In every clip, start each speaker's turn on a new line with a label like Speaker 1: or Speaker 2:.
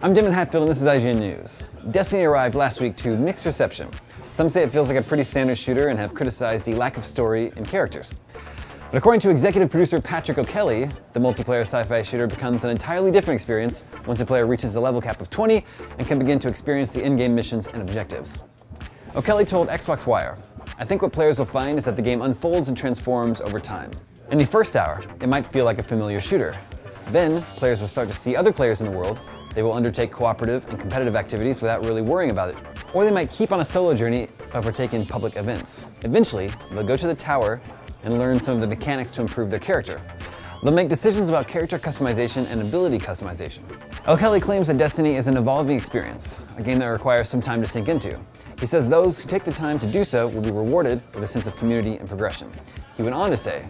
Speaker 1: I'm Damon Hatfield and this is ign-news. Destiny arrived last week to mixed reception. Some say it feels like a pretty standard shooter and have criticized the lack of story and characters. But according to executive producer Patrick O'Kelly, the multiplayer sci-fi shooter becomes an entirely different experience once a player reaches the level cap of 20 and can begin to experience the in-game missions and objectives. O'Kelly told Xbox Wire, "I think what players will find is that the game unfolds and transforms over time. In the first hour, it might feel like a familiar shooter. Then, players will start to see other players in the world. They will undertake cooperative and competitive activities without really worrying about it. Or they might keep on a solo journey but partake in public events. Eventually, they'll go to the tower and learn some of the mechanics to improve their character. They'll make decisions about character customization and ability customization." O'Kelly claims that Destiny is an evolving experience, a game that requires some time to sink into. He says those who take the time to do so will be rewarded with a sense of community and progression. He went on to say,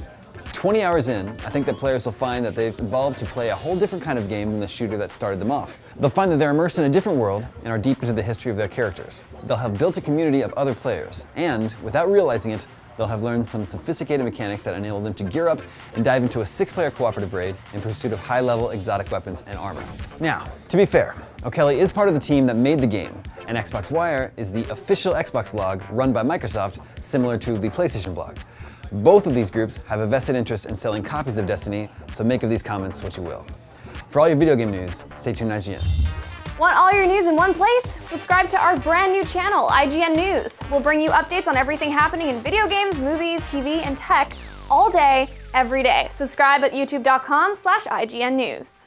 Speaker 1: 20 hours in, I think that players will find that they've evolved to play a whole different kind of game than the shooter that started them off. They'll find that they're immersed in a different world and are deep into the history of their characters. They'll have built a community of other players, and, without realizing it, they'll have learned some sophisticated mechanics that enable them to gear up and dive into a 6-player cooperative raid in pursuit of high-level exotic weapons and armor. Now, to be fair, O'Kelly is part of the team that made the game, and Xbox Wire is the official Xbox blog run by Microsoft, similar to the PlayStation blog. Both of these groups have a vested interest in selling copies of Destiny, so make of these comments what you will. For all your video game news, stay tuned to IGN.
Speaker 2: Want all your news in one place? Subscribe to our brand new channel, IGN News. We'll bring you updates on everything happening in video games, movies, TV, and tech all day, every day. Subscribe at youtube.com/IGN News.